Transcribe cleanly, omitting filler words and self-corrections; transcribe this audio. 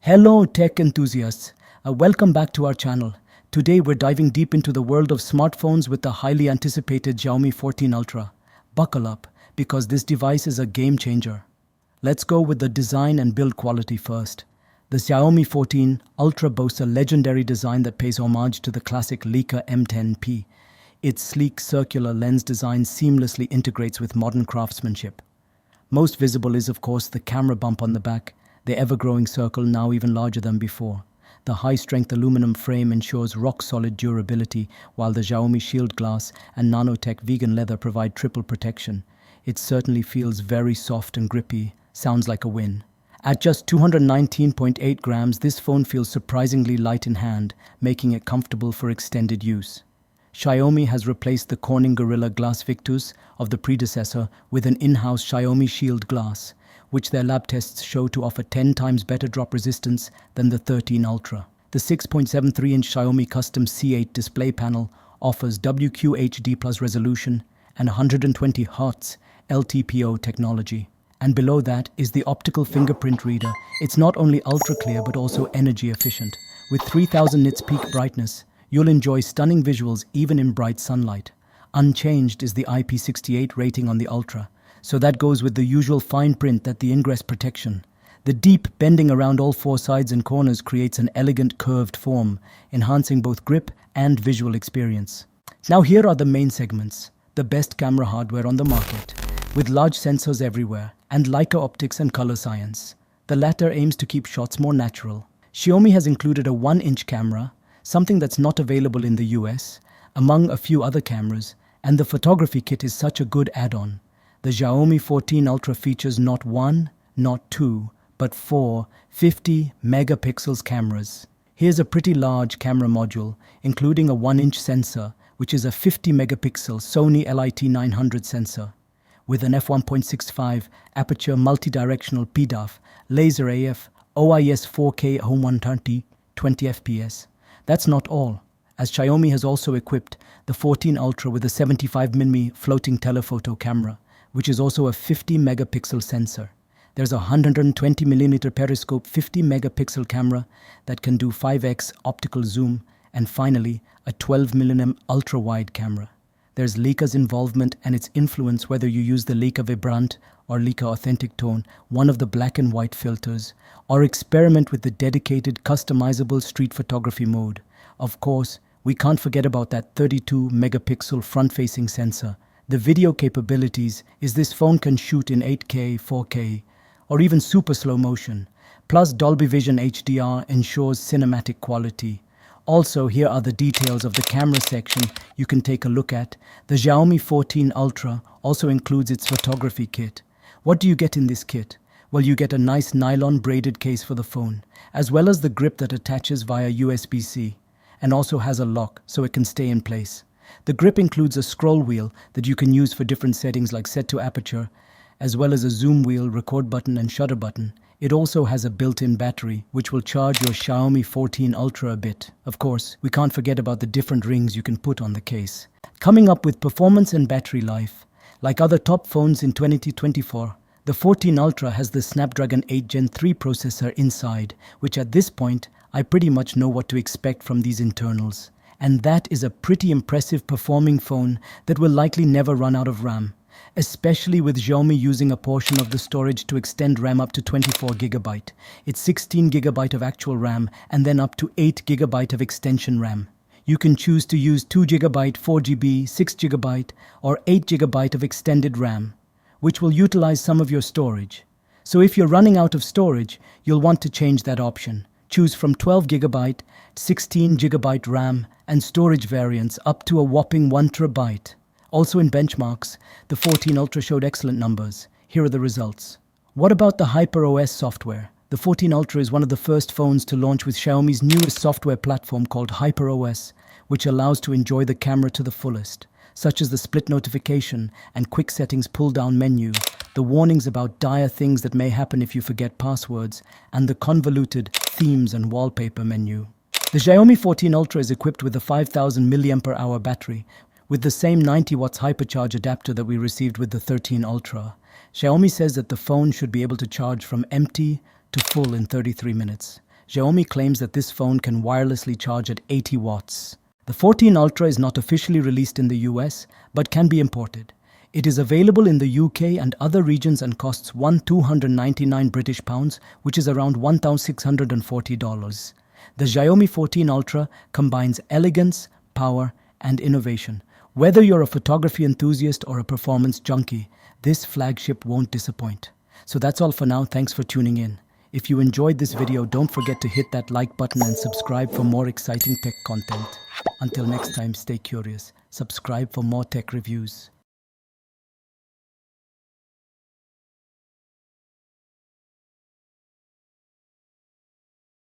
Hello tech enthusiasts, welcome back to our channel. Today we're diving deep into the world of smartphones with the highly anticipated Xiaomi 14 Ultra. Buckle up, because this device is a game changer. Let's go with the design and build quality first. The Xiaomi 14 Ultra boasts a legendary design that pays homage to the classic Leica M10P. Its sleek circular lens design seamlessly integrates with modern craftsmanship. Most visible is, of course, the camera bump on the back, the ever-growing circle now even larger than before. The high-strength aluminum frame ensures rock-solid durability, while the Xiaomi Shield Glass and Nanotech vegan leather provide triple protection. It certainly feels very soft and grippy. Sounds like a win. At just 219.8 grams, this phone feels surprisingly light in hand, making it comfortable for extended use. Xiaomi has replaced the Corning Gorilla Glass Victus of the predecessor with an in-house Xiaomi Shield Glass, which their lab tests show to offer 10 times better drop resistance than the 13 Ultra. The 6.73-inch Xiaomi custom C8 display panel offers WQHD+ resolution and 120 Hz LTPO technology. And below that is the optical fingerprint reader. It's not only ultra clear but also energy efficient. With 3000 nits peak brightness, you'll enjoy stunning visuals even in bright sunlight. Unchanged is the IP68 rating on the Ultra, so that goes with the usual fine print that the ingress protection. The deep bending around all four sides and corners creates an elegant curved form, enhancing both grip and visual experience. Now here are the main segments, the best camera hardware on the market, with large sensors everywhere, and Leica optics and color science. The latter aims to keep shots more natural. Xiaomi has included a 1-inch camera, something that's not available in the US, among a few other cameras, and the photography kit is such a good add-on. The Xiaomi 14 Ultra features not one, not two, but four 50 megapixels cameras. Here's a pretty large camera module, including a 1-inch sensor, which is a 50 megapixel Sony LIT900 sensor, with an f1.65 aperture multi-directional PDAF, laser AF, OIS 4K home 130, 20 fps. That's not all, as Xiaomi has also equipped the 14 Ultra with a 75mm floating telephoto camera, which is also a 50 megapixel sensor. There's a 120mm periscope 50 megapixel camera that can do 5x optical zoom, and finally a 12mm ultra-wide camera. There's Leica's involvement and its influence, whether you use the Leica Vibrant or Leica Authentic Tone, one of the black and white filters, or experiment with the dedicated customizable street photography mode. Of course, we can't forget about that 32 megapixel front-facing sensor. The video capabilities is this phone can shoot in 8K, 4K, or even super slow motion. Plus Dolby Vision HDR ensures cinematic quality. Also, here are the details of the camera section you can take a look at. The Xiaomi 14 Ultra also includes its photography kit. What do you get in this kit? Well, you get a nice nylon braided case for the phone, as well as the grip that attaches via USB-C, and also has a lock so it can stay in place. The grip includes a scroll wheel that you can use for different settings like set to aperture, as well as a zoom wheel, record button and shutter button. It also has a built-in battery, which will charge your Xiaomi 14 Ultra a bit. Of course, we can't forget about the different rings you can put on the case. Coming up with performance and battery life. Like other top phones in 2024, the 14 Ultra has the Snapdragon 8 Gen 3 processor inside, which at this point, I pretty much know what to expect from these internals. And that is a pretty impressive performing phone that will likely never run out of RAM, especially with Xiaomi using a portion of the storage to extend RAM up to 24GB. It's 16GB of actual RAM and then up to 8GB of extension RAM. You can choose to use 2GB, 4GB, 6GB or 8GB of extended RAM, which will utilize some of your storage. So if you're running out of storage, you'll want to change that option. Choose from 12GB, 16GB RAM and storage variants up to a whopping 1TB. Also in benchmarks, the 14 Ultra showed excellent numbers. Here are the results. What about the HyperOS software? The 14 Ultra is one of the first phones to launch with Xiaomi's newest software platform called HyperOS, which allows to enjoy the camera to the fullest, such as the split notification and quick settings pull-down menu, the warnings about dire things that may happen if you forget passwords, and the convoluted themes and wallpaper menu. The Xiaomi 14 Ultra is equipped with a 5000 mAh battery, with the same 90 watts hypercharge adapter that we received with the 13 Ultra. Xiaomi says that the phone should be able to charge from empty to full in 33 minutes. Xiaomi claims that this phone can wirelessly charge at 80 watts. The 14 Ultra is not officially released in the US, but can be imported. It is available in the UK and other regions and costs £1,299, which is around $1,640. The Xiaomi 14 Ultra combines elegance, power, and innovation. Whether you're a photography enthusiast or a performance junkie, this flagship won't disappoint. So that's all for now. Thanks for tuning in. If you enjoyed this video, don't forget to hit that like button and subscribe for more exciting tech content. Until next time, stay curious. Subscribe for more tech reviews.